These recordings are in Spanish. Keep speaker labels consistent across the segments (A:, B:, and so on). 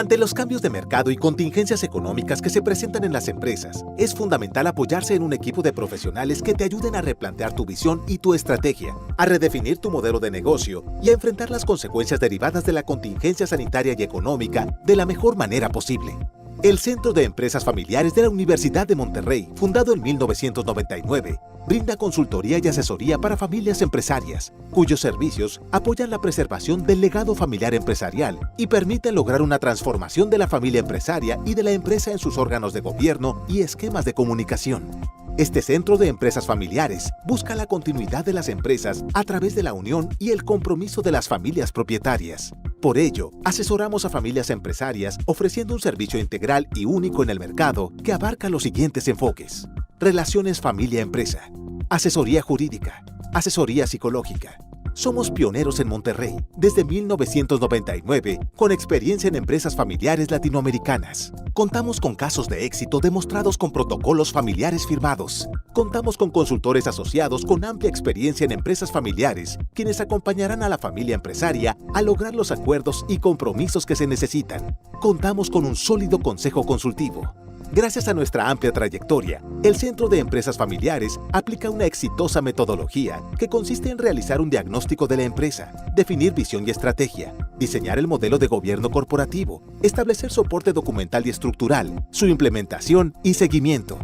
A: Ante los cambios de mercado y contingencias económicas que se presentan en las empresas, es fundamental apoyarse en un equipo de profesionales que te ayuden a replantear tu visión y tu estrategia, a redefinir tu modelo de negocio y a enfrentar las consecuencias derivadas de la contingencia sanitaria y económica de la mejor manera posible. El Centro de Empresas Familiares de la Universidad de Monterrey, fundado en 1999, brinda consultoría y asesoría para familias empresarias, cuyos servicios apoyan la preservación del legado familiar empresarial y permiten lograr una transformación de la familia empresaria y de la empresa en sus órganos de gobierno y esquemas de comunicación. Este Centro de Empresas Familiares busca la continuidad de las empresas a través de la unión y el compromiso de las familias propietarias. Por ello, asesoramos a familias empresarias ofreciendo un servicio integral y único en el mercado que abarca los siguientes enfoques: relaciones familia-empresa, asesoría jurídica, asesoría psicológica. Somos pioneros en Monterrey desde 1999 con experiencia en empresas familiares latinoamericanas. Contamos con casos de éxito demostrados con protocolos familiares firmados. Contamos con consultores asociados con amplia experiencia en empresas familiares, quienes acompañarán a la familia empresaria a lograr los acuerdos y compromisos que se necesitan. Contamos con un sólido consejo consultivo. Gracias a nuestra amplia trayectoria, el Centro de Empresas Familiares aplica una exitosa metodología que consiste en realizar un diagnóstico de la empresa, definir visión y estrategia, diseñar el modelo de gobierno corporativo, establecer soporte documental y estructural, su implementación y seguimiento.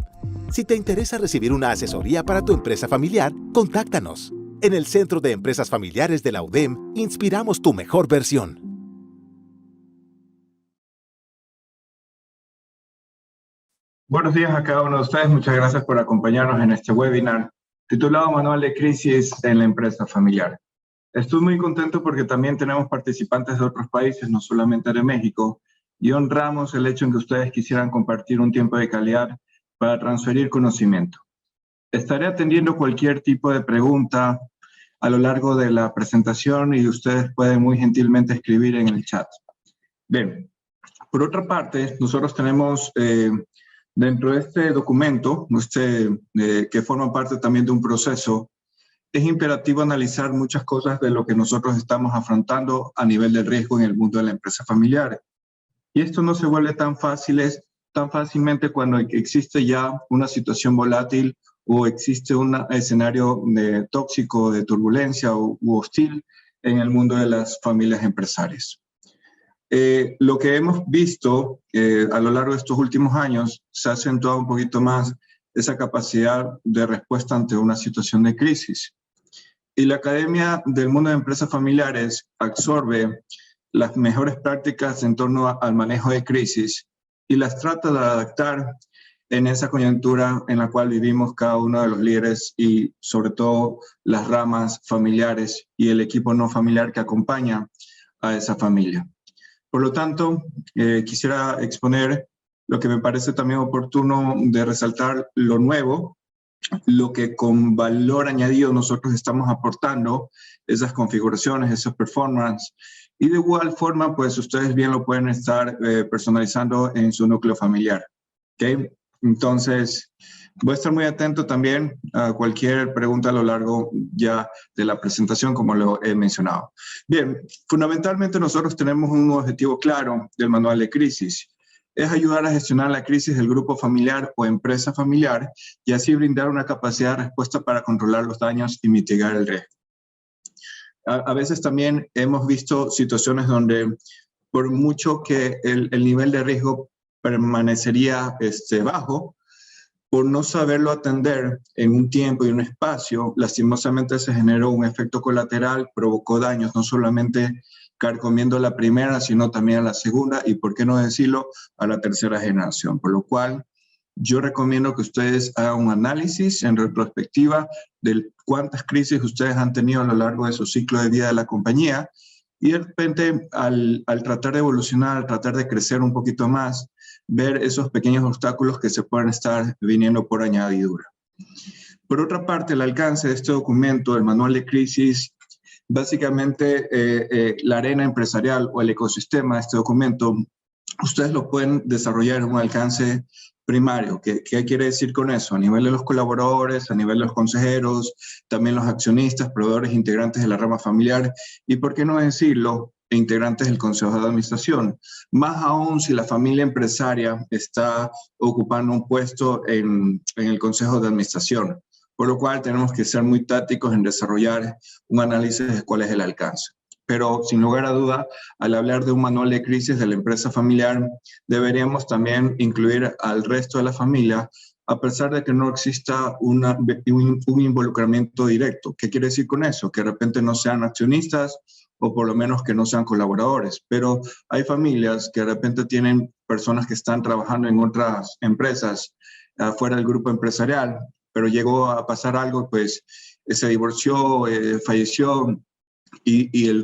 A: Si te interesa recibir una asesoría para tu empresa familiar, contáctanos. En el Centro de Empresas Familiares de la UDEM, inspiramos tu mejor versión.
B: Buenos días a cada uno de ustedes. Muchas gracias por acompañarnos en este webinar titulado Manual de Crisis en la Empresa Familiar. Estoy muy contento porque también tenemos participantes de otros países, no solamente de México, y honramos el hecho en que ustedes quisieran compartir un tiempo de calidad para transferir conocimiento. Estaré atendiendo cualquier tipo de pregunta a lo largo de la presentación y ustedes pueden muy gentilmente escribir en el chat. Bien, por otra parte, nosotros tenemos dentro de este documento, que forma parte también de un proceso, es imperativo analizar muchas cosas de lo que nosotros estamos afrontando a nivel de riesgo en el mundo de la empresa familiar. Y esto no se vuelve tan fácilmente cuando existe ya una situación volátil o existe un escenario tóxico, de turbulencia u hostil en el mundo de las familias empresarias. Lo que hemos visto a lo largo de estos últimos años se ha acentuado un poquito más esa capacidad de respuesta ante una situación de crisis. Y la Academia del Mundo de Empresas Familiares absorbe las mejores prácticas en torno al manejo de crisis y las trata de adaptar en esa coyuntura en la cual vivimos cada uno de los líderes y sobre todo las ramas familiares y el equipo no familiar que acompaña a esa familia. Por lo tanto, quisiera exponer lo que me parece también oportuno de resaltar lo nuevo, lo que con valor añadido nosotros estamos aportando, esas configuraciones, esos performance, y de igual forma, pues ustedes bien lo pueden estar personalizando en su núcleo familiar. ¿Okay? Entonces, voy a estar muy atento también a cualquier pregunta a lo largo ya de la presentación, como lo he mencionado. Bien, fundamentalmente nosotros tenemos un objetivo claro del manual de crisis. Es ayudar a gestionar la crisis del grupo familiar o empresa familiar y así brindar una capacidad de respuesta para controlar los daños y mitigar el riesgo. A veces también hemos visto situaciones donde por mucho que el nivel de riesgo permanecería bajo, por no saberlo atender en un tiempo y un espacio, lastimosamente se generó un efecto colateral, provocó daños, no solamente carcomiendo la primera, sino también a la segunda y, por qué no decirlo, a la tercera generación. Por lo cual, yo recomiendo que ustedes hagan un análisis en retrospectiva de cuántas crisis ustedes han tenido a lo largo de su ciclo de vida de la compañía y de repente, al tratar de evolucionar, al tratar de crecer un poquito más, ver esos pequeños obstáculos que se pueden estar viniendo por añadidura. Por otra parte, el alcance de este documento, el manual de crisis, básicamente la arena empresarial o el ecosistema de este documento, ustedes lo pueden desarrollar en un alcance primario. ¿Qué quiere decir con eso? A nivel de los colaboradores, a nivel de los consejeros, también los accionistas, proveedores integrantes de la rama familiar y, por qué no decirlo, integrantes del Consejo de Administración, más aún si la familia empresaria está ocupando un puesto en el Consejo de Administración, por lo cual tenemos que ser muy tácticos en desarrollar un análisis de cuál es el alcance. Pero sin lugar a duda, al hablar de un manual de crisis de la empresa familiar, deberíamos también incluir al resto de la familia, a pesar de que no exista un involucramiento directo. ¿Qué quiere decir con eso? Que de repente no sean accionistas o por lo menos que no sean colaboradores, pero hay familias que de repente tienen personas que están trabajando en otras empresas fuera del grupo empresarial, pero llegó a pasar algo, pues se divorció, falleció, y el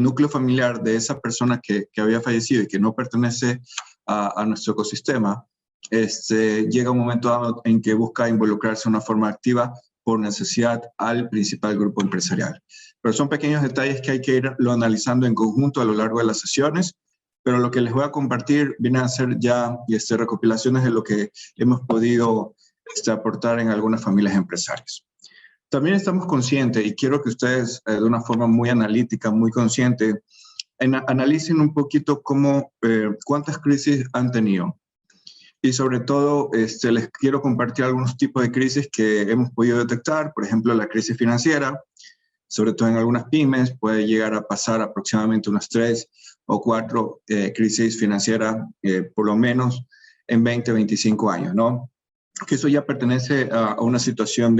B: núcleo familiar de esa persona que había fallecido y que no pertenece a nuestro ecosistema, llega un momento dado en que busca involucrarse de una forma activa por necesidad al principal grupo empresarial. Pero son pequeños detalles que hay que irlo analizando en conjunto a lo largo de las sesiones, pero lo que les voy a compartir viene a ser ya recopilaciones de lo que hemos podido aportar en algunas familias empresarias. También estamos conscientes, y quiero que ustedes de una forma muy analítica, muy consciente, analicen un poquito cuántas crisis han tenido. Y sobre todo, les quiero compartir algunos tipos de crisis que hemos podido detectar. Por ejemplo, la crisis financiera, sobre todo en algunas pymes, puede llegar a pasar aproximadamente unas 3 o 4 crisis financieras, por lo menos en 20, 25 años, ¿no? Que eso ya pertenece a una situación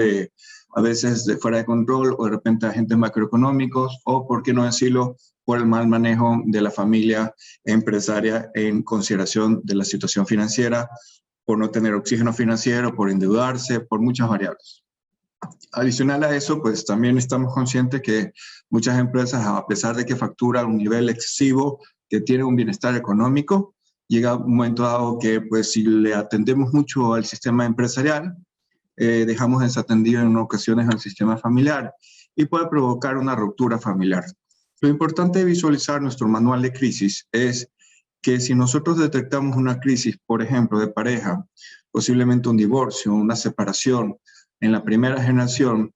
B: a veces de fuera de control o de repente agentes macroeconómicos o, por qué no decirlo, por el mal manejo de la familia empresaria en consideración de la situación financiera, por no tener oxígeno financiero, por endeudarse, por muchas variables. Adicional a eso, pues también estamos conscientes que muchas empresas, a pesar de que facturan un nivel excesivo, que tienen un bienestar económico, llega un momento dado que, pues, si le atendemos mucho al sistema empresarial, dejamos desatendido en ocasiones al sistema familiar y puede provocar una ruptura familiar. Lo importante de visualizar nuestro manual de crisis es que si nosotros detectamos una crisis, por ejemplo, de pareja, posiblemente un divorcio, una separación en la primera generación,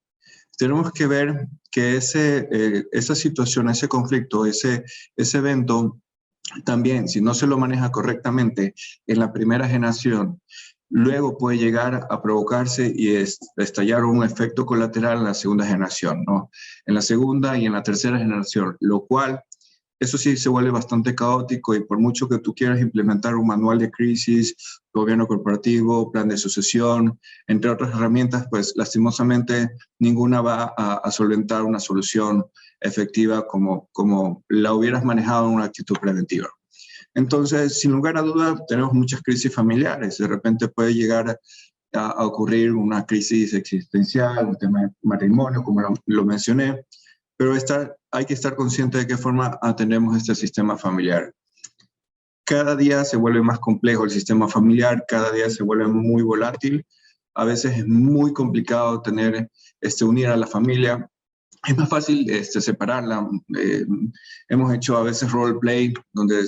B: tenemos que ver que esa situación, ese conflicto, ese evento, también, si no se lo maneja correctamente en la primera generación, luego puede llegar a provocarse y estallar un efecto colateral en la segunda generación, ¿no? En la segunda y en la tercera generación, lo cual, eso sí se vuelve bastante caótico y por mucho que tú quieras implementar un manual de crisis, gobierno corporativo, plan de sucesión, entre otras herramientas, pues lastimosamente ninguna va a solventar una solución efectiva como la hubieras manejado en una actitud preventiva. Entonces, sin lugar a duda, tenemos muchas crisis familiares. De repente puede llegar a ocurrir una crisis existencial, un tema de matrimonio, como lo mencioné, pero hay que estar consciente de qué forma atendemos este sistema familiar. Cada día se vuelve más complejo el sistema familiar, cada día se vuelve muy volátil. A veces es muy complicado unir a la familia. Es más fácil separarla. Hemos hecho a veces roleplay, donde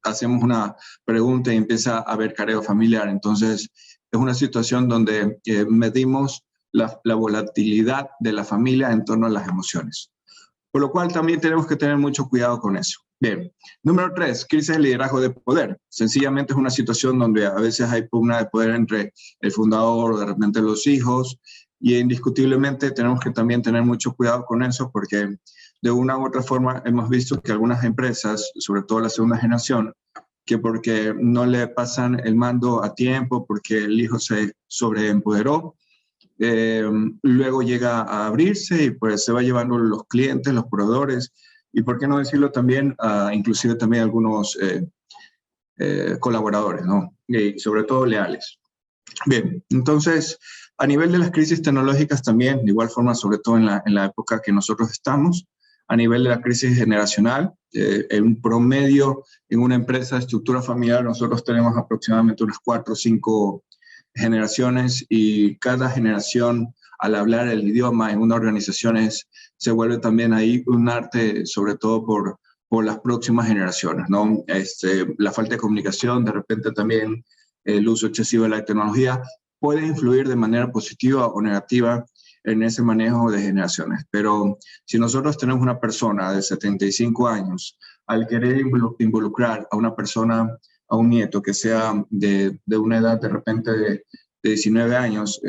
B: hacemos una pregunta y empieza a haber careo familiar. Entonces, es una situación donde medimos la volatilidad de la familia en torno a las emociones. Por lo cual también tenemos que tener mucho cuidado con eso. Bien, número 3, crisis de liderazgo de poder. Sencillamente es una situación donde a veces hay pugna de poder entre el fundador o de repente los hijos, y indiscutiblemente tenemos que también tener mucho cuidado con eso porque de una u otra forma hemos visto que algunas empresas, sobre todo la segunda generación, que porque no le pasan el mando a tiempo, porque el hijo se sobreempoderó, luego llega a abrirse y pues se va llevando los clientes, los proveedores, y por qué no decirlo también, inclusive también algunos colaboradores, ¿no? Y sobre todo leales. Bien, entonces, a nivel de las crisis tecnológicas también, de igual forma, sobre todo en la época que nosotros estamos, a nivel de la crisis generacional, en un promedio en una empresa de estructura familiar, nosotros tenemos aproximadamente unas 4 o 5 generaciones y cada generación, al hablar el idioma en una organización, se vuelve también ahí un arte, sobre todo por las próximas generaciones, ¿no? La falta de comunicación, de repente también el uso excesivo de la tecnología puede influir de manera positiva o negativa en ese manejo de generaciones. Pero si nosotros tenemos una persona de 75 años al querer involucrar a una persona, a un nieto que sea de una edad de repente de 19 años,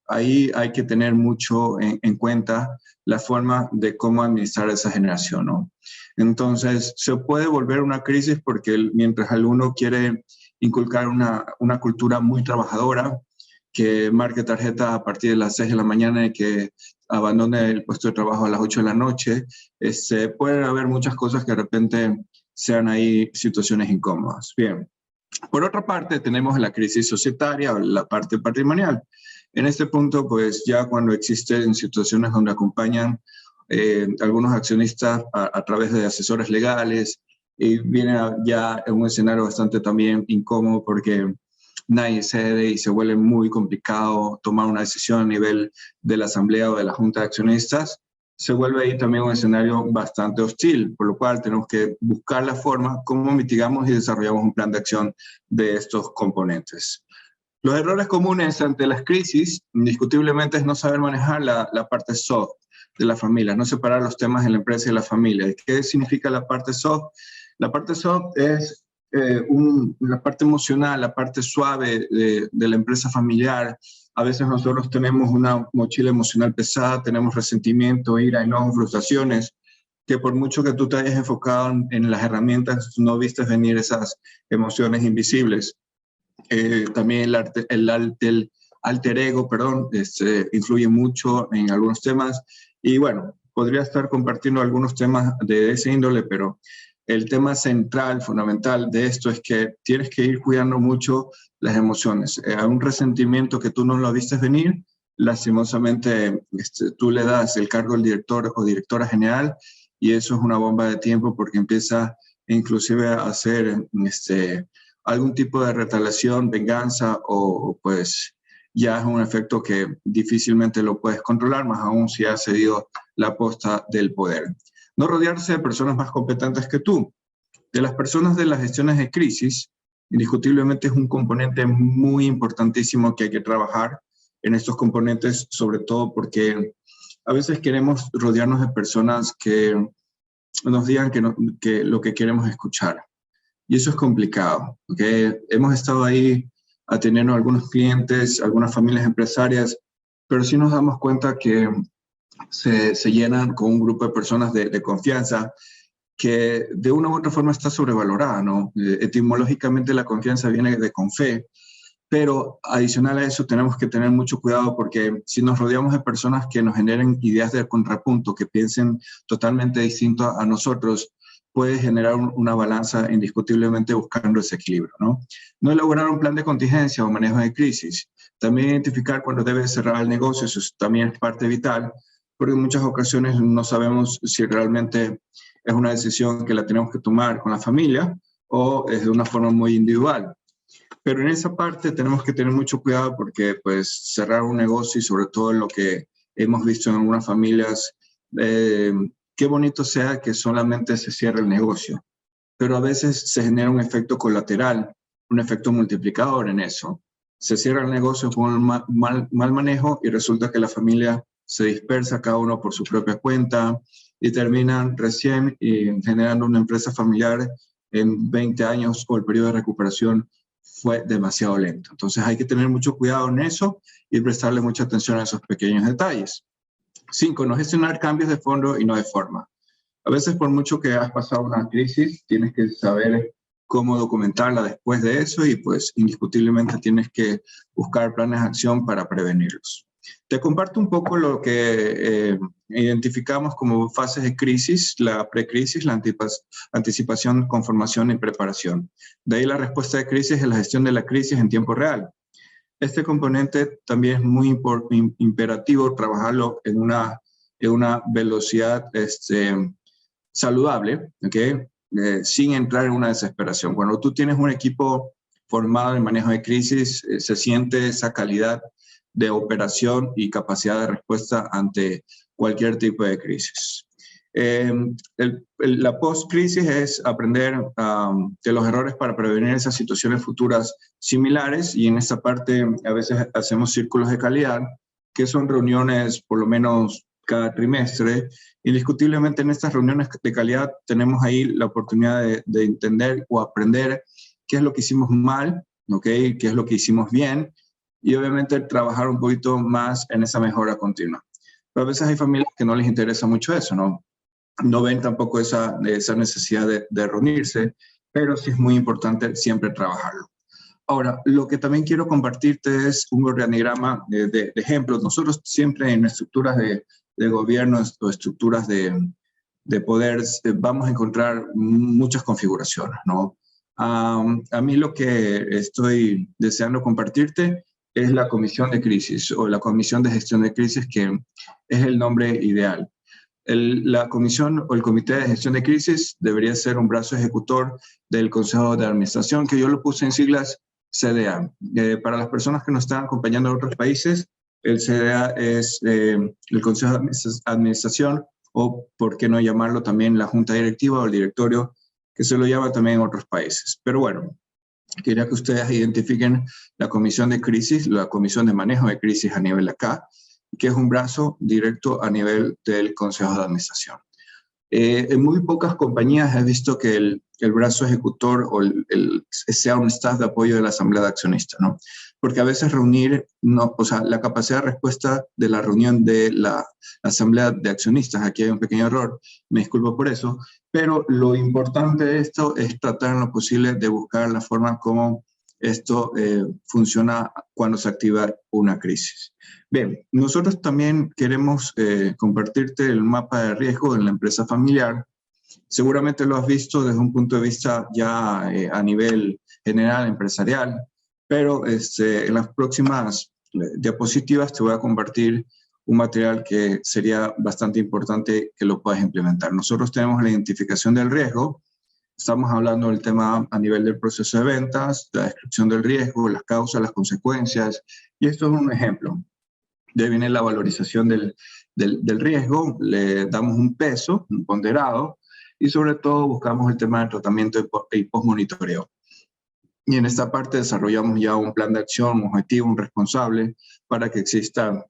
B: ahí hay que tener mucho en cuenta la forma de cómo administrar esa generación, ¿no? Entonces, se puede volver una crisis porque mientras alguno quiere inculcar una cultura muy trabajadora, que marque tarjeta a partir de las 6 de la mañana y que abandone el puesto de trabajo a las 8 de la noche, pueden haber muchas cosas que de repente sean ahí situaciones incómodas. Bien. Por otra parte, tenemos la crisis societaria o la parte patrimonial. En este punto, pues ya cuando existen situaciones donde acompañan algunos accionistas a través de asesores legales, y viene ya en un escenario bastante también incómodo porque nadie cede y se vuelve muy complicado tomar una decisión a nivel de la asamblea o de la junta de accionistas, se vuelve ahí también un escenario bastante hostil, por lo cual tenemos que buscar la forma cómo mitigamos y desarrollamos un plan de acción de estos componentes. Los errores comunes ante las crisis, indiscutiblemente, es no saber manejar la parte soft de la familia, no separar los temas de la empresa y la familia. ¿Qué significa la parte soft? La parte soft es la parte emocional, la parte suave de la empresa familiar. A veces nosotros tenemos una mochila emocional pesada, tenemos resentimiento, ira, enojo, frustraciones, que por mucho que tú te hayas enfocado en las herramientas, no vistes venir esas emociones invisibles. También el alter ego, perdón, influye mucho en algunos temas. Y bueno, podría estar compartiendo algunos temas de ese índole, pero el tema central, fundamental de esto es que tienes que ir cuidando mucho las emociones. A un resentimiento que tú no lo vistes venir, lastimosamente tú le das el cargo al director o directora general y eso es una bomba de tiempo porque empieza inclusive a hacer algún tipo de retaliación, venganza o pues ya es un efecto que difícilmente lo puedes controlar, más aún si has cedido la posta del poder. No rodearse de personas más competentes que tú. De las personas de las gestiones de crisis, indiscutiblemente es un componente muy importantísimo que hay que trabajar en estos componentes, sobre todo porque a veces queremos rodearnos de personas que nos digan que lo que queremos escuchar. Y eso es complicado, ¿okay? Hemos estado ahí atendiendo a algunos clientes, algunas familias empresarias, pero sí nos damos cuenta que se llenan con un grupo de personas de confianza que de una u otra forma está sobrevalorada, ¿no? Etimológicamente la confianza viene de con fe, pero adicional a eso tenemos que tener mucho cuidado porque si nos rodeamos de personas que nos generen ideas de contrapunto, que piensen totalmente distinto a nosotros, puede generar una balanza indiscutiblemente buscando ese equilibrio, ¿no? No elaborar un plan de contingencia o manejo de crisis. También identificar cuándo debe cerrar el negocio, eso también es parte vital, porque en muchas ocasiones no sabemos si realmente es una decisión que la tenemos que tomar con la familia o es de una forma muy individual. Pero en esa parte tenemos que tener mucho cuidado porque pues cerrar un negocio y sobre todo lo que hemos visto en algunas familias, qué bonito sea que solamente se cierre el negocio, pero a veces se genera un efecto colateral, un efecto multiplicador en eso. Se cierra el negocio con un mal manejo y resulta que la familia se dispersa cada uno por su propia cuenta y terminan recién generando una empresa familiar en 20 años o el periodo de recuperación fue demasiado lento. Entonces hay que tener mucho cuidado en eso y prestarle mucha atención a esos pequeños detalles. 5. No gestionar cambios de fondo y no de forma. A veces por mucho que has pasado una crisis, tienes que saber cómo documentarla después de eso y pues indiscutiblemente tienes que buscar planes de acción para prevenirlos. Te comparto un poco lo que identificamos como fases de crisis, la precrisis, la anticipación, conformación y preparación. De ahí la respuesta de crisis es la gestión de la crisis en tiempo real. Este componente también es muy imperativo trabajarlo en una velocidad saludable, ¿okay? Sin entrar en una desesperación. Cuando tú tienes un equipo formado en manejo de crisis, se siente esa calidad de operación y capacidad de respuesta ante cualquier tipo de crisis. La post-crisis es aprender de los errores para prevenir esas situaciones futuras similares y en esta parte a veces hacemos círculos de calidad, que son reuniones por lo menos cada trimestre. Indiscutiblemente en estas reuniones de calidad tenemos ahí la oportunidad de entender o aprender qué es lo que hicimos mal, ¿ok? Qué es lo que hicimos bien, y obviamente trabajar un poquito más en esa mejora continua. Pero a veces hay familias que no les interesa mucho eso, ¿no? No ven tampoco esa necesidad de reunirse, pero sí es muy importante siempre trabajarlo. Ahora, lo que también quiero compartirte es un organigrama de ejemplos. Nosotros siempre en estructuras de gobierno o estructuras de poder vamos a encontrar muchas configuraciones, ¿no? A mí lo que estoy deseando compartirte es la comisión de crisis o la comisión de gestión de crisis, que es el nombre ideal. La comisión o el comité de gestión de crisis debería ser un brazo ejecutor del Consejo de Administración, que yo lo puse en siglas CDA. Para las personas que nos están acompañando de otros países, el CDA es el Consejo de Administración, o por qué no llamarlo también la Junta Directiva o el Directorio, que se lo llama también en otros países. Pero bueno, quería que ustedes identifiquen la comisión de crisis, la comisión de manejo de crisis a nivel acá, que es un brazo directo a nivel del Consejo de Administración. En muy pocas compañías he visto que el brazo ejecutor o sea un staff de apoyo de la Asamblea de Accionistas, ¿no? Porque a veces la capacidad de respuesta de la reunión de la Asamblea de Accionistas, aquí hay un pequeño error, me disculpo por eso, pero lo importante de esto es tratar en lo posible de buscar la forma como esto funciona cuando se activa una crisis. Bien, nosotros también queremos compartirte el mapa de riesgo en la empresa familiar. Seguramente lo has visto desde un punto de vista ya a nivel general empresarial, pero en las próximas diapositivas te voy a compartir un material que sería bastante importante que lo puedas implementar. Nosotros tenemos la identificación del riesgo. Estamos hablando del tema a nivel del proceso de ventas, la descripción del riesgo, las causas, las consecuencias, y esto es un ejemplo. De ahí viene la valorización del riesgo, le damos un peso, un ponderado, y sobre todo buscamos el tema del tratamiento y post-monitoreo. Y en esta parte desarrollamos ya un plan de acción, un objetivo, un responsable, para que exista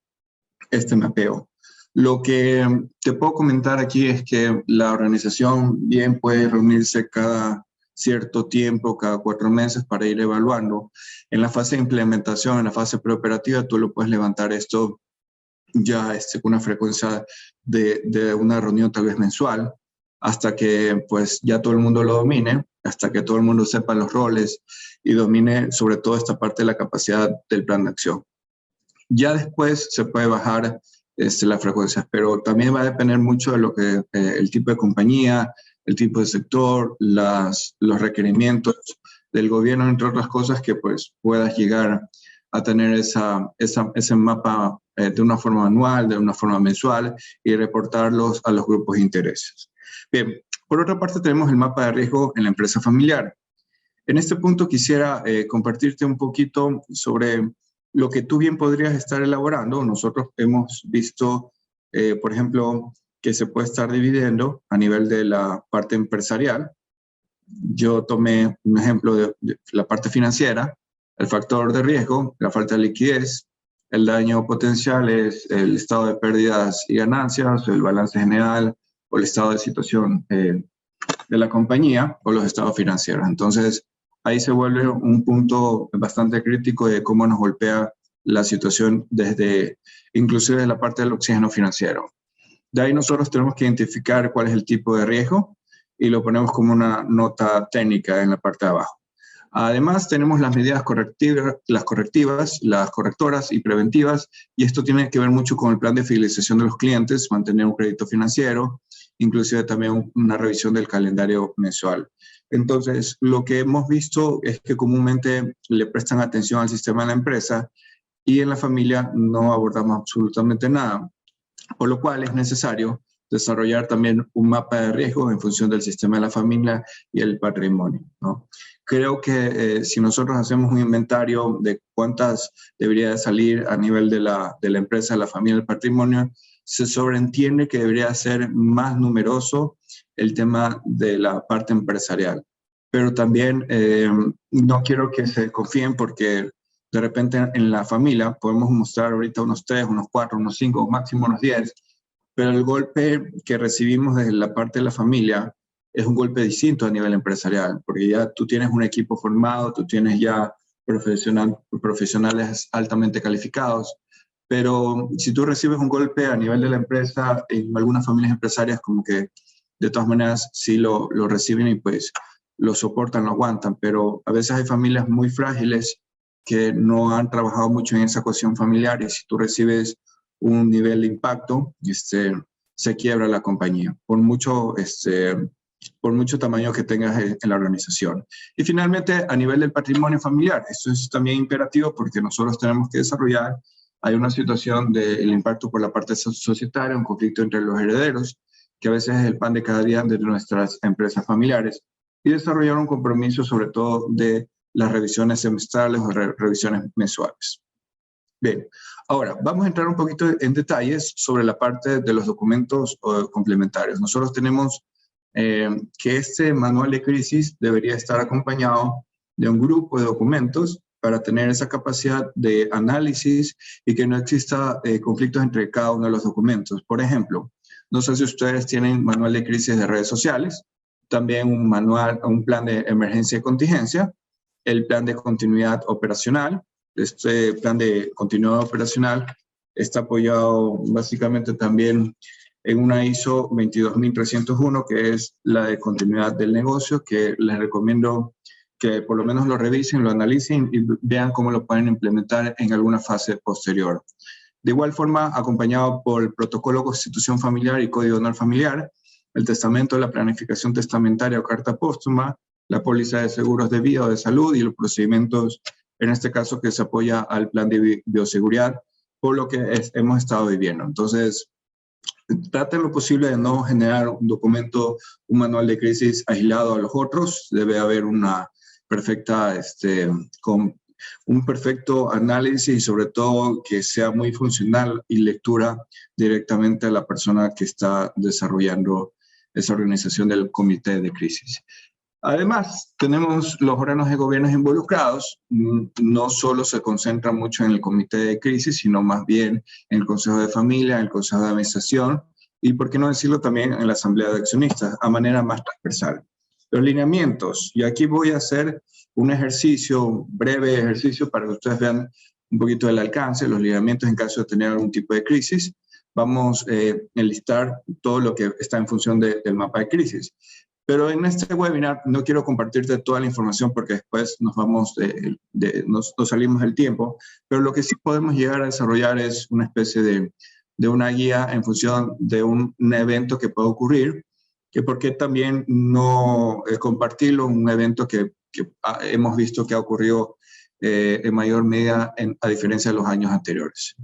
B: este mapeo. Lo que te puedo comentar aquí es que la organización bien puede reunirse cada cierto tiempo, cada 4 meses, para ir evaluando. En la fase de implementación, en la fase preoperativa, tú lo puedes levantar esto ya con una frecuencia de una reunión tal vez mensual, hasta que pues ya todo el mundo lo domine, hasta que todo el mundo sepa los roles y domine sobre todo esta parte de la capacidad del plan de acción. Ya después se puede bajar la frecuencia, pero también va a depender mucho de lo que el tipo de compañía, el tipo de sector, los requerimientos del gobierno, entre otras cosas, que pues puedas llegar a tener ese mapa de una forma anual, de una forma mensual, y reportarlos a los grupos de intereses. Bien, por otra parte tenemos el mapa de riesgo en la empresa familiar. En este punto quisiera compartirte un poquito sobre lo que tú bien podrías estar elaborando. Nosotros hemos visto, por ejemplo, que se puede estar dividiendo a nivel de la parte empresarial. Yo tomé un ejemplo de la parte financiera, el factor de riesgo, la falta de liquidez, el daño potencial es el estado de pérdidas y ganancias, el balance general o el estado de situación de la compañía o los estados financieros. Entonces, ahí se vuelve un punto bastante crítico de cómo nos golpea la situación desde, inclusive de la parte del oxígeno financiero. De ahí nosotros tenemos que identificar cuál es el tipo de riesgo y lo ponemos como una nota técnica en la parte de abajo. Además, tenemos las medidas correctivas, las correctoras y preventivas, y esto tiene que ver mucho con el plan de fidelización de los clientes, mantener un crédito financiero, inclusive también una revisión del calendario mensual. Entonces, lo que hemos visto es que comúnmente le prestan atención al sistema de la empresa y en la familia no abordamos absolutamente nada, por lo cual es necesario desarrollar también un mapa de riesgo en función del sistema de la familia y el patrimonio, ¿no? Creo que si nosotros hacemos un inventario de cuántas debería de salir a nivel de la empresa, la familia, el patrimonio, se sobreentiende que debería ser más numeroso el tema de la parte empresarial. Pero también no quiero que se confíen, porque de repente en la familia podemos mostrar ahorita unos 3, unos 4, unos 5, máximo unos 10, pero el golpe que recibimos desde la parte de la familia es un golpe distinto a nivel empresarial, porque ya tú tienes un equipo formado, tú tienes ya profesionales altamente calificados, pero si tú recibes un golpe a nivel de la empresa, en algunas familias empresarias como que de todas maneras sí lo reciben y pues lo soportan, lo aguantan, pero a veces hay familias muy frágiles que no han trabajado mucho en esa cohesión familiar y si tú recibes un nivel de impacto, se quiebra la compañía por mucho tamaño que tengas en la organización. Y finalmente, a nivel del patrimonio familiar, esto es también imperativo porque nosotros tenemos que desarrollar, hay una situación del impacto por la parte societaria, un conflicto entre los herederos, que a veces es el pan de cada día de nuestras empresas familiares, y desarrollar un compromiso sobre todo de las revisiones semestrales o revisiones mensuales. Bien, ahora vamos a entrar un poquito en detalles sobre la parte de los documentos complementarios. Nosotros tenemos que este manual de crisis debería estar acompañado de un grupo de documentos para tener esa capacidad de análisis y que no exista conflictos entre cada uno de los documentos. Por ejemplo, no sé si ustedes tienen manual de crisis de redes sociales, también un plan de emergencia y contingencia, el plan de continuidad operacional. Este plan de continuidad operacional está apoyado básicamente también en una ISO 22301, que es la de continuidad del negocio, que les recomiendo que por lo menos lo revisen, lo analicen y vean cómo lo pueden implementar en alguna fase posterior. De igual forma, acompañado por el protocolo de constitución familiar y código de honor familiar, el testamento, la planificación testamentaria o carta póstuma, la póliza de seguros de vida o de salud y los procedimientos, en este caso que se apoya al plan de bioseguridad, por lo que hemos estado viviendo. Entonces, traten lo posible de no generar un documento, un manual de crisis aislado a los otros. Debe haber una perfecta, un perfecto análisis y sobre todo que sea muy funcional y lectura directamente a la persona que está desarrollando esa organización del comité de crisis. Además, tenemos los órganos de gobierno involucrados, no solo se concentran mucho en el comité de crisis, sino más bien en el consejo de familia, en el consejo de administración y, por qué no decirlo, también en la asamblea de accionistas, a manera más transversal. Los lineamientos, y aquí voy a hacer un ejercicio, un breve ejercicio para que ustedes vean un poquito del alcance, los lineamientos en caso de tener algún tipo de crisis. Vamos a enlistar todo lo que está en función del mapa de crisis. Pero en este webinar no quiero compartirte toda la información porque después nos salimos del tiempo, pero lo que sí podemos llegar a desarrollar es una especie de una guía en función de un evento que puede ocurrir, que por qué también no compartirlo, un evento que hemos visto que ha ocurrido en mayor medida a diferencia de los años anteriores.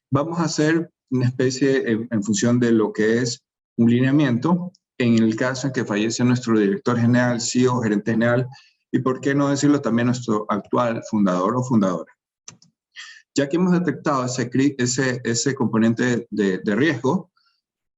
B: Vamos a hacer una especie en función de lo que es un lineamiento, en el caso en que fallece nuestro director general, CEO, gerente general, y por qué no decirlo también nuestro actual fundador o fundadora. Ya que hemos detectado ese componente de riesgo,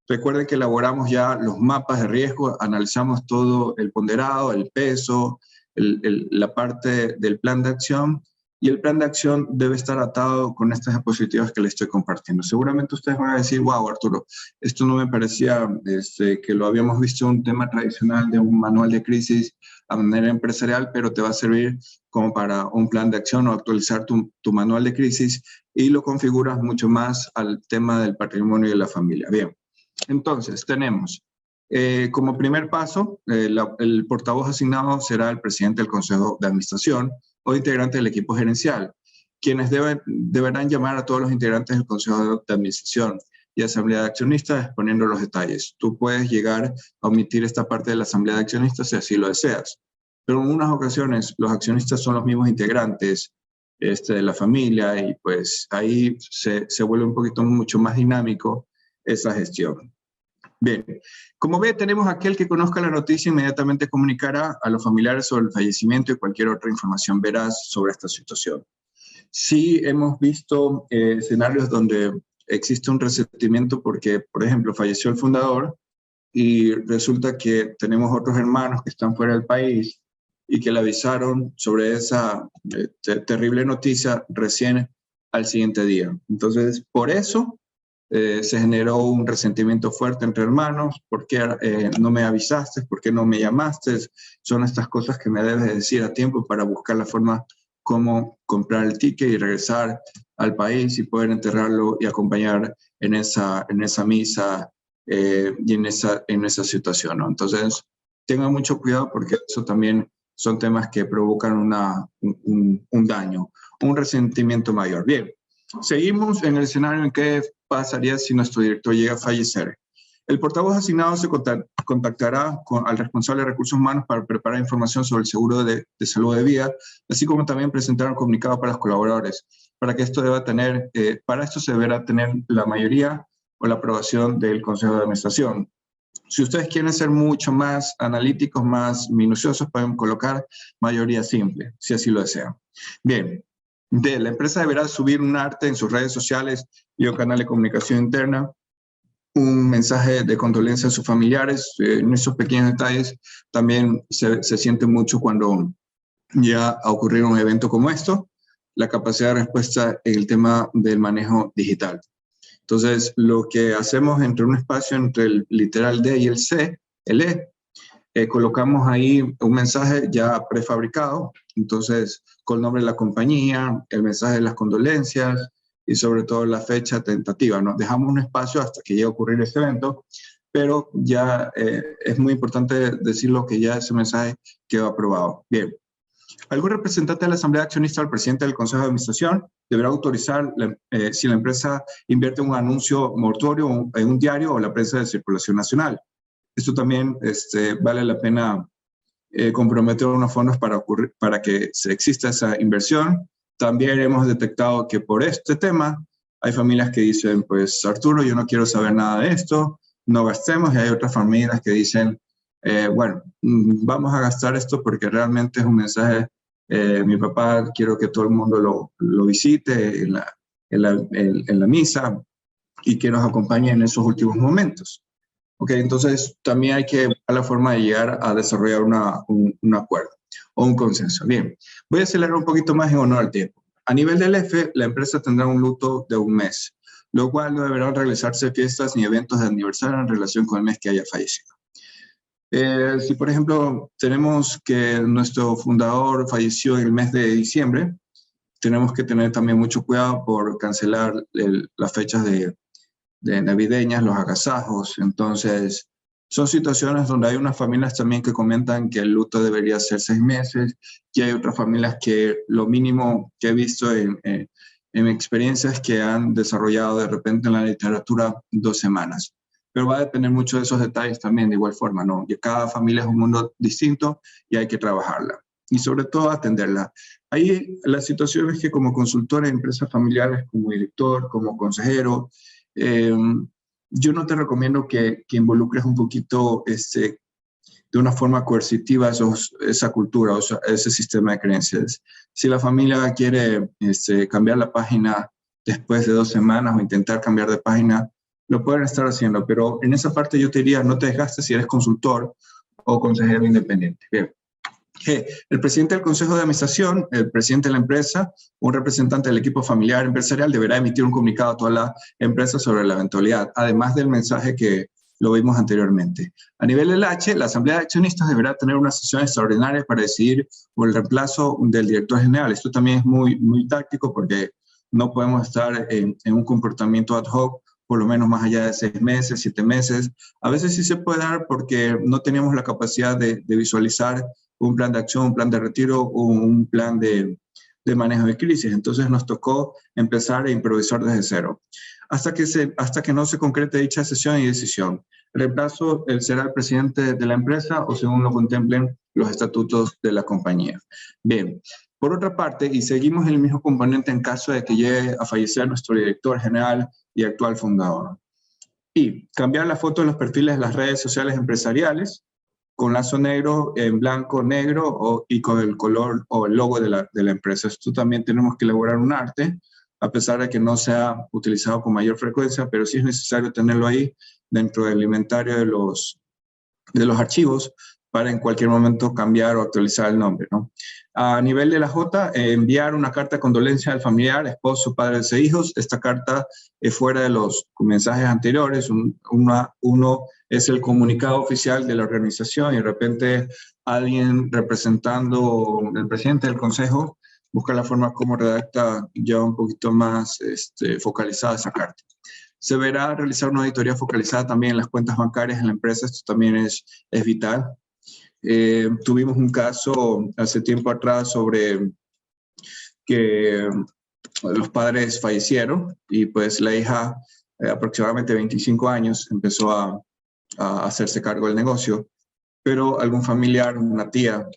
B: recuerden que elaboramos ya los mapas de riesgo, analizamos todo el ponderado, el peso, la parte del plan de acción, y el plan de acción debe estar atado con estas diapositivas que les estoy compartiendo. Seguramente ustedes van a decir, wow, Arturo, esto no me parecía que lo habíamos visto un tema tradicional de un manual de crisis a manera empresarial, pero te va a servir como para un plan de acción o actualizar tu manual de crisis y lo configuras mucho más al tema del patrimonio y de la familia. Bien, entonces tenemos como primer paso, el portavoz asignado será el presidente del Consejo de Administración o integrante del equipo gerencial, quienes deberán llamar a todos los integrantes del Consejo de Administración y Asamblea de Accionistas exponiendo los detalles. Tú puedes llegar a omitir esta parte de la Asamblea de Accionistas si así lo deseas, pero en unas ocasiones los accionistas son los mismos integrantes de la familia y pues ahí se vuelve un poquito mucho más dinámico esa gestión. Bien, como ve, tenemos aquel que conozca la noticia inmediatamente comunicará a los familiares sobre el fallecimiento y cualquier otra información veraz sobre esta situación. Sí hemos visto escenarios donde existe un resentimiento porque, por ejemplo, falleció el fundador y resulta que tenemos otros hermanos que están fuera del país y que le avisaron sobre esa terrible noticia recién al siguiente día. Entonces, por eso se generó un resentimiento fuerte entre hermanos. ¿Por qué no me avisaste? ¿Por qué no me llamaste? Son estas cosas que me debes decir a tiempo para buscar la forma cómo comprar el ticket y regresar al país y poder enterrarlo y acompañar en esa misa y en esa situación, ¿no? Entonces, tengan mucho cuidado porque eso también son temas que provocan un daño, un resentimiento mayor. Bien, seguimos en el escenario en que pasaría si nuestro director llega a fallecer. El portavoz asignado se contactará al responsable de recursos humanos para preparar información sobre el seguro de salud de vida, así como también presentar un comunicado para los colaboradores. Para esto se deberá tener la mayoría o la aprobación del Consejo de Administración. Si ustedes quieren ser mucho más analíticos, más minuciosos, pueden colocar mayoría simple, si así lo desean. Bien, la empresa deberá subir un arte en sus redes sociales y o canal de comunicación interna, un mensaje de condolencia a sus familiares. En esos pequeños detalles también se siente mucho cuando ya ha ocurrido un evento como esto, la capacidad de respuesta en el tema del manejo digital. Entonces, lo que hacemos entre un espacio entre el literal D y el C, el E, colocamos ahí un mensaje ya prefabricado, entonces con el nombre de la compañía, el mensaje de las condolencias y sobre todo la fecha tentativa. Nos dejamos un espacio hasta que llegue a ocurrir este evento, pero ya es muy importante decirlo que ya ese mensaje quedó aprobado. Bien. Algún representante de la Asamblea Accionista o el presidente del Consejo de Administración deberá autorizar si la empresa invierte un anuncio mortuorio en un diario o la prensa de circulación nacional. Esto también vale la pena comprometer unos fondos para que exista esa inversión. También hemos detectado que por este tema hay familias que dicen, pues Arturo, yo no quiero saber nada de esto, no gastemos, y hay otras familias que dicen, bueno, vamos a gastar esto porque realmente es un mensaje. Mi papá, quiero que todo el mundo lo visite en la misa y que nos acompañe en esos últimos momentos. Ok, entonces también hay que buscar la forma de llegar a desarrollar un acuerdo o un consenso. Bien, voy a acelerar un poquito más en honor al tiempo. A nivel del F, la empresa tendrá un luto de un mes, lo cual no deberán realizarse fiestas ni eventos de aniversario en relación con el mes que haya fallecido. Si, por ejemplo, tenemos que nuestro fundador falleció en el mes de diciembre, tenemos que tener también mucho cuidado por cancelar las fechas de navideñas, los agasajos. Entonces, son situaciones donde hay unas familias también que comentan que el luto debería ser 6 meses, y hay otras familias que lo mínimo que he visto en mi experiencia es que han desarrollado de repente en la literatura 2 semanas. Pero va a depender mucho de esos detalles también, de igual forma, ¿no? Y cada familia es un mundo distinto y hay que trabajarla. Y sobre todo atenderla. Ahí la situación es que como consultor en empresas familiares, como director, como consejero, yo no te recomiendo que involucres un poquito de una forma coercitiva esa cultura, o sea, ese sistema de creencias. Si la familia quiere cambiar la página después de 2 semanas o intentar cambiar de página, lo pueden estar haciendo, pero en esa parte yo te diría, no te desgastes si eres consultor o consejero independiente. Bien. El presidente del Consejo de Administración, el presidente de la empresa, un representante del equipo familiar empresarial deberá emitir un comunicado a toda la empresa sobre la eventualidad, además del mensaje que lo vimos anteriormente. A nivel del H, la Asamblea de Accionistas deberá tener una sesión extraordinaria para decidir por el reemplazo del director general. Esto también es muy, muy táctico porque no podemos estar en un comportamiento ad hoc por lo menos más allá de 6 meses, 7 meses. A veces sí se puede dar porque no tenemos la capacidad de visualizar un plan de acción, un plan de retiro o un plan de manejo de crisis. Entonces nos tocó empezar a improvisar desde cero. Hasta que no se concrete dicha sesión y decisión. El reemplazo será el presidente de la empresa o según lo contemplen los estatutos de la compañía. Bien, por otra parte, y seguimos el mismo componente en caso de que llegue a fallecer nuestro director general y actual fundador. Y cambiar la foto de los perfiles de las redes sociales empresariales con lazo negro en blanco, negro y con el color o el logo de la empresa. Esto también tenemos que elaborar un arte, a pesar de que no se ha utilizado con mayor frecuencia, pero sí es necesario tenerlo ahí dentro del inventario de los archivos para en cualquier momento cambiar o actualizar el nombre, ¿no? A nivel de la J, enviar una carta de condolencia al familiar, esposo, padres e hijos. Esta carta es fuera de los mensajes anteriores. Uno es el comunicado oficial de la organización y de repente alguien representando el presidente del consejo busca la forma como redacta ya un poquito más focalizada esa carta. Se verá realizar una auditoría focalizada también en las cuentas bancarias en la empresa. Esto también es vital. Tuvimos un caso hace tiempo atrás sobre que los padres fallecieron y pues la hija, aproximadamente 25 años, empezó a hacerse cargo del negocio, pero algún familiar, una tía,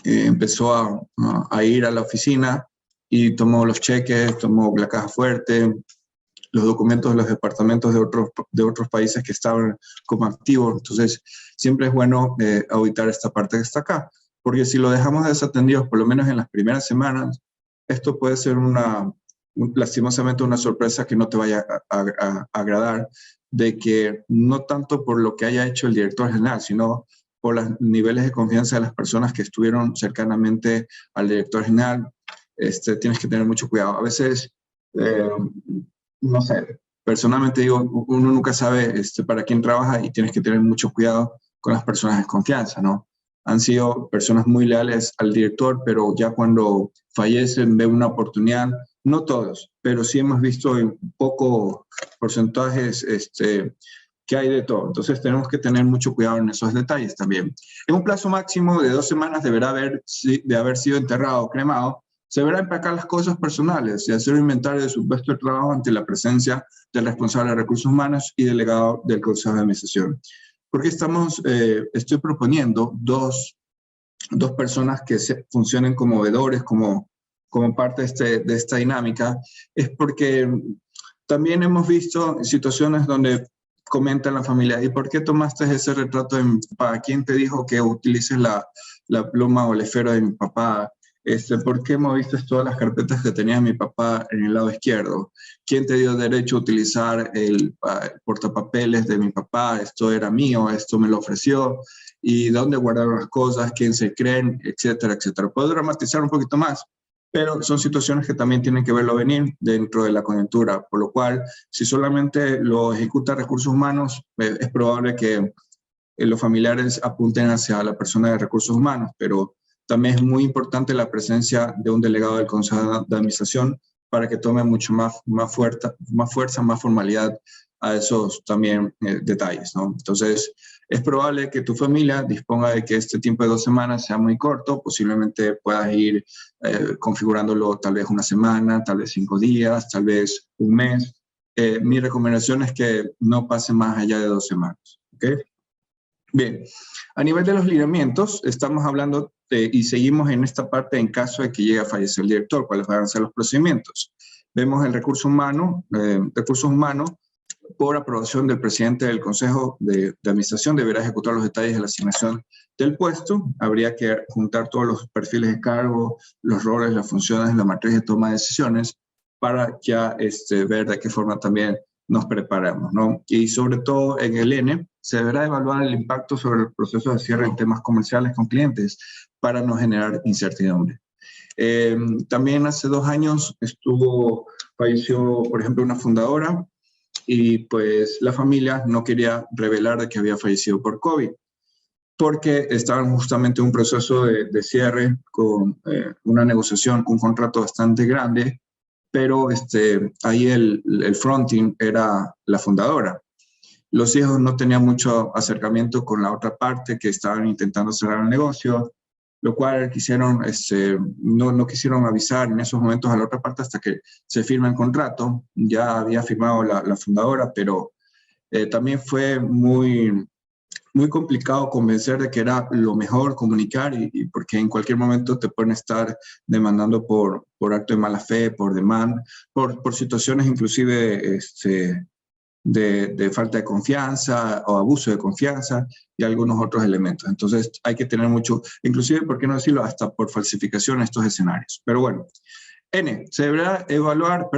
B: empezó a ir a la oficina y tomó los cheques, tomó la caja fuerte, los documentos de los departamentos de otros países que estaban como activos. Entonces, siempre es bueno auditar esta parte que está acá, porque si lo dejamos desatendidos, por lo menos en las primeras semanas, esto puede ser lastimosamente una sorpresa que no te vaya a agradar, de que no tanto por lo que haya hecho el director general, sino por los niveles de confianza de las personas que estuvieron cercanamente al director general. Tienes que tener mucho cuidado. A veces, no sé, personalmente digo, uno nunca sabe para quién trabaja y tienes que tener mucho cuidado con las personas de confianza, ¿no? Han sido personas muy leales al director, pero ya cuando fallecen ven una oportunidad, no todos, pero sí hemos visto en pocos porcentajes que hay de todo. Entonces tenemos que tener mucho cuidado en esos detalles también. En un plazo máximo de 2 semanas deberá haber sido enterrado o cremado. Se deberá empacar las cosas personales y hacer un inventario de su puesto de trabajo ante la presencia del responsable de recursos humanos y delegado del Consejo de Administración. Porque estoy proponiendo dos personas que funcionen como veedores, como parte de esta dinámica, es porque también hemos visto situaciones donde comenta la familia, ¿y por qué tomaste ese retrato de mi papá? ¿Quién te dijo que utilices la pluma o el esfero de mi papá? ¿Por qué moviste todas las carpetas que tenía mi papá en el lado izquierdo? ¿Quién te dio derecho a utilizar el portapapeles de mi papá? Esto era mío, esto me lo ofreció. ¿Y dónde guardaron las cosas? ¿Quién se creen? Etcétera, etcétera. Puedo dramatizar un poquito más, pero son situaciones que también tienen que verlo venir dentro de la coyuntura, por lo cual, si solamente lo ejecuta recursos humanos, es probable que los familiares apunten hacia la persona de recursos humanos, pero también es muy importante la presencia de un delegado del Consejo de Administración para que tome mucho más fuerza, más formalidad a esos también detalles, ¿no? Entonces, es probable que tu familia disponga de que este tiempo de 2 semanas sea muy corto, posiblemente puedas ir configurándolo tal vez 1 semana, tal vez 5 días, tal vez 1 mes. Mi recomendación es que no pase más allá de 2 semanas, ¿ok? Bien, a nivel de los lineamientos, estamos hablando y seguimos en esta parte en caso de que llegue a fallecer el director, cuáles van a ser los procedimientos. Vemos el recursos humanos, por aprobación del presidente del Consejo de Administración, deberá ejecutar los detalles de la asignación del puesto. Habría que juntar todos los perfiles de cargo, los roles, las funciones, la matriz de toma de decisiones, para ya ver de qué forma también nos preparamos, ¿no? Y sobre todo en el N, se deberá evaluar el impacto sobre el proceso de cierre en temas comerciales con clientes para no generar incertidumbre. También hace 2 años falleció, por ejemplo, una fundadora y pues la familia no quería revelar de que había fallecido por COVID, porque estaban justamente en un proceso de cierre con una negociación, un contrato bastante grande, pero ahí el fronting era la fundadora. Los hijos no tenían mucho acercamiento con la otra parte que estaban intentando cerrar el negocio, lo cual no quisieron avisar en esos momentos a la otra parte hasta que se firma el contrato. Ya había firmado la fundadora, pero también fue muy, muy complicado convencer de que era lo mejor comunicar y porque en cualquier momento te pueden estar demandando por acto de mala fe, por por situaciones inclusive de falta de confianza o abuso de confianza y algunos otros elementos. Entonces hay que tener mucho, inclusive, ¿por qué no decirlo? Hasta por falsificación estos escenarios. Pero bueno, N, se deberá evaluar,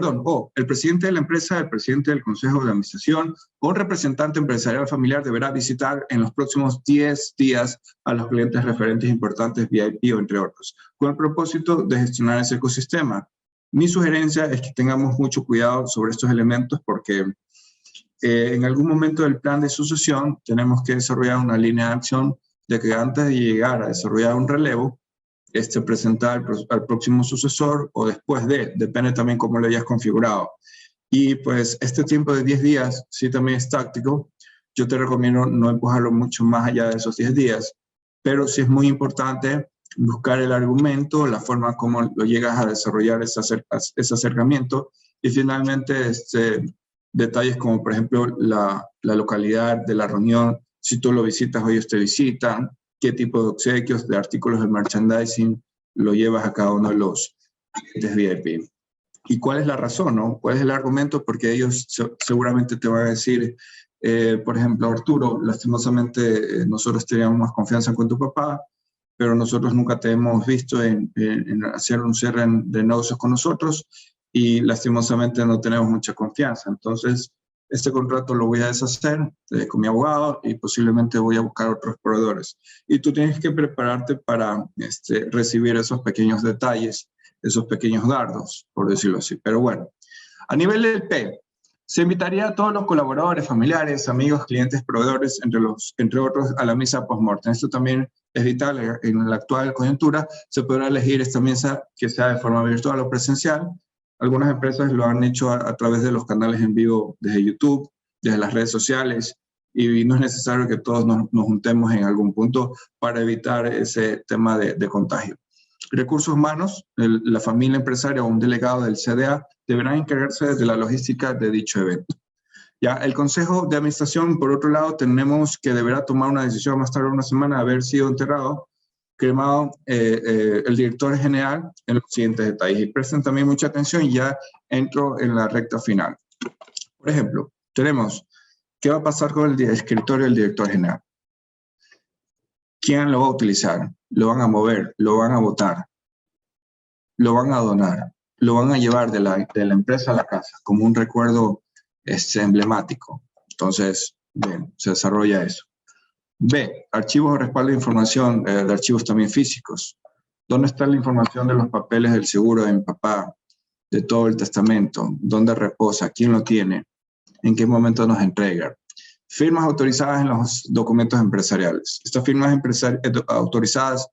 B: el presidente de la empresa, el presidente del consejo de administración o un representante empresarial familiar deberá visitar en los próximos 10 días a los clientes referentes importantes VIP o entre otros, con el propósito de gestionar ese ecosistema. Mi sugerencia es que tengamos mucho cuidado sobre estos elementos porque en algún momento del plan de sucesión tenemos que desarrollar una línea de acción de que antes de llegar a desarrollar un relevo, presentar al próximo sucesor o después depende también cómo lo hayas configurado. Y pues este tiempo de 10 días sí también es táctico. Yo te recomiendo no empujarlo mucho más allá de esos 10 días, pero sí es muy importante buscar el argumento, la forma como lo llegas a desarrollar ese acercamiento y finalmente detalles como por ejemplo la localidad de la reunión, si tú lo visitas o ellos te visitan, qué tipo de obsequios, de artículos de merchandising lo llevas a cada uno de los clientes VIP. ¿Y cuál es la razón, no? ¿Cuál es el argumento? Porque ellos seguramente te van a decir, por ejemplo, Arturo, lastimosamente nosotros teníamos más confianza con tu papá, pero nosotros nunca te hemos visto en hacer un cierre de negocios con nosotros y lastimosamente no tenemos mucha confianza. Entonces, este contrato lo voy a deshacer con mi abogado y posiblemente voy a buscar otros proveedores. Y tú tienes que prepararte para recibir esos pequeños detalles, esos pequeños dardos, por decirlo así. Pero bueno, a nivel del P, se invitaría a todos los colaboradores, familiares, amigos, clientes, proveedores, entre otros, a la mesa post-mortem. Esto también es vital en la actual coyuntura. Se podrá elegir esta mesa que sea de forma virtual o presencial. Algunas empresas lo han hecho a través de los canales en vivo desde YouTube, desde las redes sociales, y no es necesario que todos nos juntemos en algún punto para evitar ese tema de contagio. Recursos humanos, la familia empresaria o un delegado del CDA deberán encargarse de la logística de dicho evento. Ya, el Consejo de Administración, por otro lado, tenemos que deberá tomar una decisión más tarde de una semana de haber sido enterrado, cremado el director general en los siguientes detalles. Y presten también mucha atención y ya entro en la recta final. Por ejemplo, tenemos, ¿qué va a pasar con el escritorio del director general? ¿Quién lo va a utilizar? ¿Lo van a mover? ¿Lo van a botar? ¿Lo van a donar? ¿Lo van a llevar de la empresa a la casa como un recuerdo emblemático? Entonces, bien, se desarrolla eso. B, archivos o respaldo de información de archivos también físicos. ¿Dónde está la información de los papeles del seguro de mi papá, de todo el testamento? ¿Dónde reposa? ¿Quién lo tiene? ¿En qué momento nos entrega? Firmas autorizadas en los documentos empresariales. Estas firmas autorizadas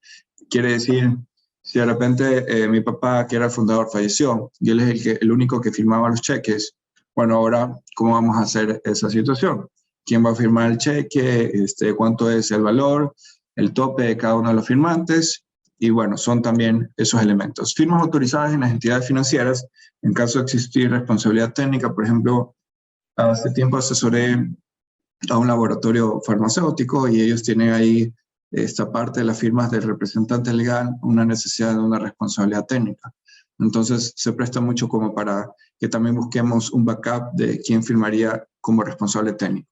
B: quiere decir, si de repente mi papá, que era el fundador, falleció y él es el único que firmaba los cheques, bueno, ahora, ¿cómo vamos a hacer esa situación? ¿Quién va a firmar el cheque? ¿Cuánto es el valor? El tope de cada uno de los firmantes. Y bueno, son también esos elementos. Firmas autorizadas en las entidades financieras, en caso de existir responsabilidad técnica. Por ejemplo, hace tiempo asesoré a un laboratorio farmacéutico y ellos tienen ahí esta parte de las firmas del representante legal, una necesidad de una responsabilidad técnica. Entonces, se presta mucho como para que también busquemos un backup de quién firmaría como responsable técnico.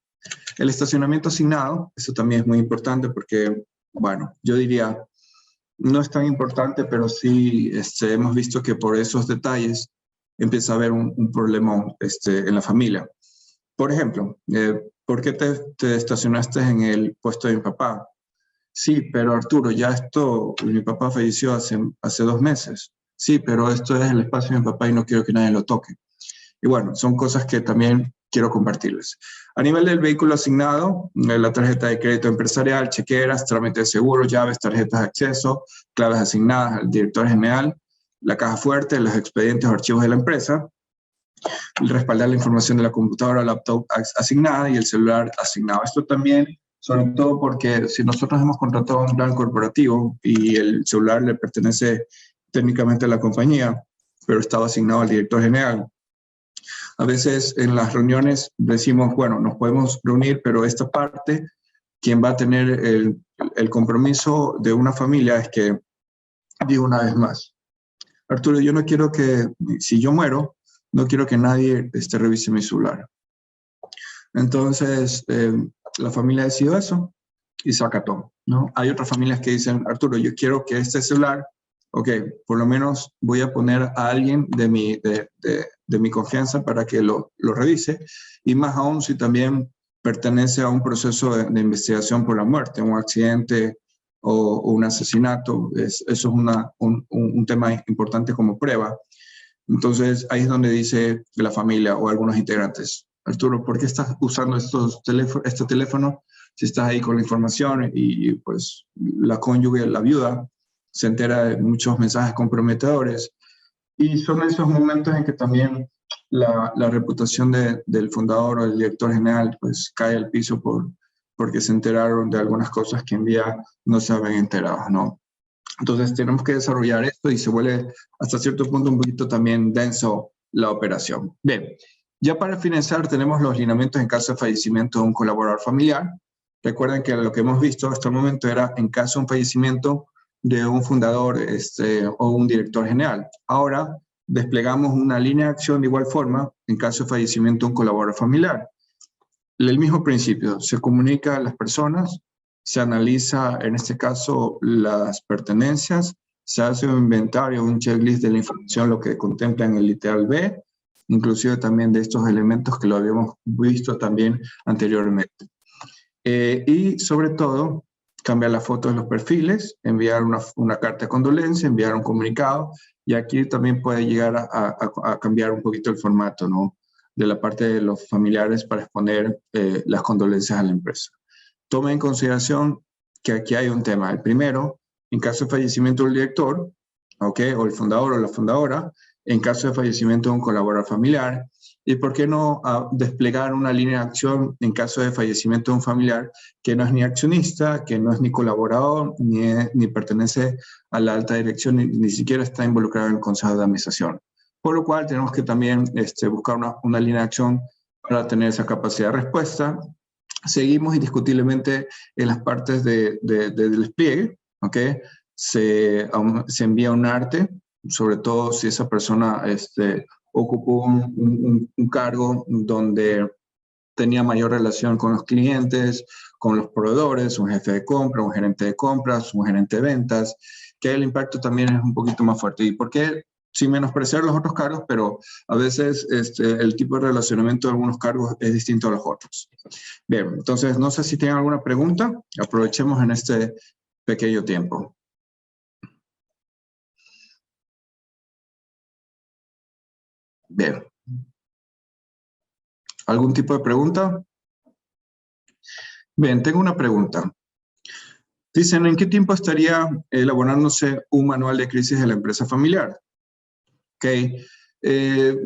B: El estacionamiento asignado, eso también es muy importante porque, bueno, yo diría, no es tan importante, pero sí hemos visto que por esos detalles empieza a haber un problema en la familia. Por ejemplo, ¿por qué te estacionaste en el puesto de mi papá? Sí, pero Arturo, mi papá falleció hace 2 meses. Sí, pero esto es el espacio de mi papá y no quiero que nadie lo toque. Y bueno, son cosas que también quiero compartirles. A nivel del vehículo asignado, la tarjeta de crédito empresarial, chequeras, trámite de seguro, llaves, tarjetas de acceso, claves asignadas al director general, la caja fuerte, los expedientes o archivos de la empresa, respaldar la información de la computadora o laptop asignada y el celular asignado. Esto también, sobre todo porque si nosotros hemos contratado un plan corporativo y el celular le pertenece técnicamente a la compañía, pero estaba asignado al director general, a veces en las reuniones decimos, bueno, nos podemos reunir, pero esta parte, quien va a tener el compromiso de una familia es que, digo una vez más, Arturo, yo no quiero que, si yo muero, no quiero que nadie revise mi celular. Entonces, la familia decidió eso y se acató, ¿no? Hay otras familias que dicen, Arturo, yo quiero que este celular ok, por lo menos voy a poner a alguien de mi confianza para que lo revise, y más aún si también pertenece a un proceso de investigación por la muerte, un accidente o un asesinato. Eso es un tema importante como prueba. Entonces, ahí es donde dice la familia o algunos integrantes: Arturo, ¿por qué estás usando este teléfono si estás ahí con la información? Y pues la cónyuge, la viuda, se entera de muchos mensajes comprometedores. Y son esos momentos en que también la reputación del fundador o del director general pues cae al piso porque se enteraron de algunas cosas que en día no se habían enterado, ¿no? Entonces tenemos que desarrollar esto y se vuelve hasta cierto punto un poquito también denso la operación. Bien, ya para finalizar tenemos los lineamientos en caso de fallecimiento de un colaborador familiar. Recuerden que lo que hemos visto hasta el momento era en caso de un fallecimiento de un fundador o un director general. Ahora desplegamos una línea de acción de igual forma en caso de fallecimiento de un colaborador familiar. El mismo principio, se comunica a las personas, se analiza en este caso las pertenencias, se hace un inventario, un checklist de la información, lo que contempla en el literal B, inclusive también de estos elementos que lo habíamos visto también anteriormente. Y sobre todo, cambiar la foto de los perfiles, enviar una carta de condolencia, enviar un comunicado, y aquí también puede llegar a cambiar un poquito el formato, ¿no?, de la parte de los familiares para exponer las condolencias a la empresa. Tome en consideración que aquí hay un tema. El primero, en caso de fallecimiento del director, ¿okay?, o el fundador o la fundadora, en caso de fallecimiento de un colaborador familiar, y por qué no desplegar una línea de acción en caso de fallecimiento de un familiar que no es ni accionista, que no es ni colaborador, ni pertenece a la alta dirección, ni siquiera está involucrado en el consejo de administración. Por lo cual tenemos que también buscar una línea de acción para tener esa capacidad de respuesta. Seguimos indiscutiblemente en las partes del despliegue, ¿ok? Se envía un arte, sobre todo si esa persona ocupó un cargo donde tenía mayor relación con los clientes, con los proveedores, un jefe de compra, un gerente de compras, un gerente de ventas, que el impacto también es un poquito más fuerte. ¿Y por qué? Sin menospreciar los otros cargos, pero a veces el tipo de relacionamiento de algunos cargos es distinto a los otros. Bien, entonces no sé si tienen alguna pregunta. Aprovechemos en este pequeño tiempo. Bien. ¿Algún tipo de pregunta? Bien, tengo una pregunta. Dicen, ¿en qué tiempo estaría elaborándose un manual de crisis de la empresa familiar? Okay.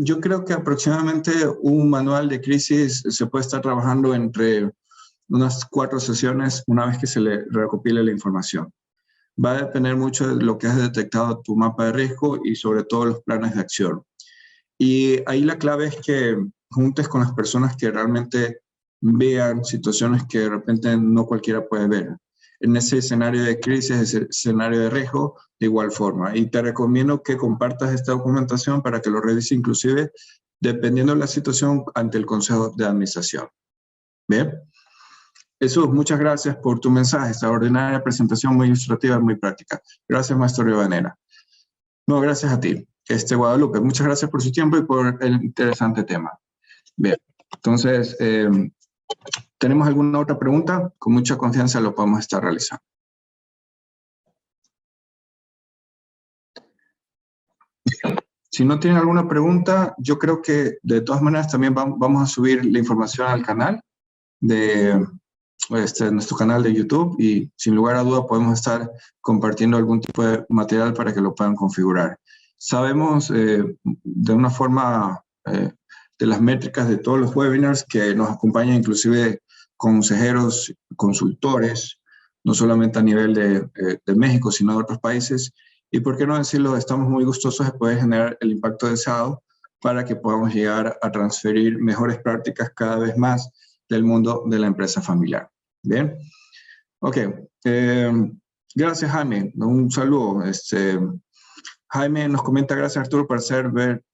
B: Yo creo que aproximadamente un manual de crisis se puede estar trabajando entre unas 4 sesiones una vez que se le recopile la información. Va a depender mucho de lo que has detectado tu mapa de riesgo y sobre todo los planes de acción. Y ahí la clave es que juntes con las personas que realmente vean situaciones que de repente no cualquiera puede ver. En ese escenario de crisis, ese escenario de riesgo, de igual forma. Y te recomiendo que compartas esta documentación para que lo revise inclusive dependiendo de la situación ante el Consejo de Administración. ¿Bien? Jesús, muchas gracias por tu mensaje, extraordinaria presentación, muy ilustrativa, muy práctica. Gracias, Maestro Rivadeneira. No, gracias a ti. Guadalupe, muchas gracias por su tiempo y por el interesante tema. Bien, entonces, ¿tenemos alguna otra pregunta? Con mucha confianza lo podemos estar realizando. Si no tienen alguna pregunta, yo creo que de todas maneras también vamos a subir la información al canal de nuestro canal de YouTube, y sin lugar a duda podemos estar compartiendo algún tipo de material para que lo puedan configurar. Sabemos de una forma de las métricas de todos los webinars que nos acompañan inclusive consejeros, consultores, no solamente a nivel de México, sino de otros países, y por qué no decirlo, estamos muy gustosos de poder generar el impacto deseado para que podamos llegar a transferir mejores prácticas cada vez más del mundo de la empresa familiar. Bien, ok. Gracias, Jaime. Un saludo. Jaime nos comenta, gracias Arturo por hacer ver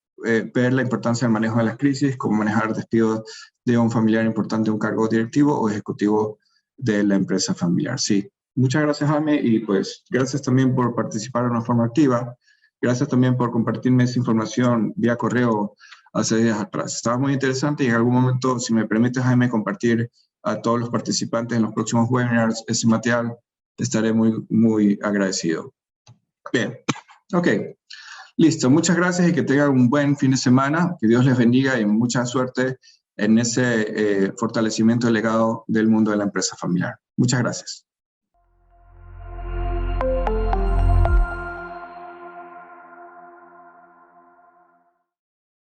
B: la importancia del manejo de las crisis, cómo manejar despidos de un familiar importante, un cargo directivo o ejecutivo de la empresa familiar. Sí, Muchas gracias, Jaime, y pues gracias también por participar de una forma activa. Gracias también por compartirme esa información vía correo hace días atrás. Estaba muy interesante y en algún momento, si me permite, Jaime, compartir a todos los participantes en los próximos webinars ese material, estaré muy agradecido. Bien, ok. Listo, muchas gracias y que tengan un buen fin de semana. Que Dios les bendiga y mucha suerte en ese fortalecimiento del legado del mundo de la empresa familiar. Muchas gracias.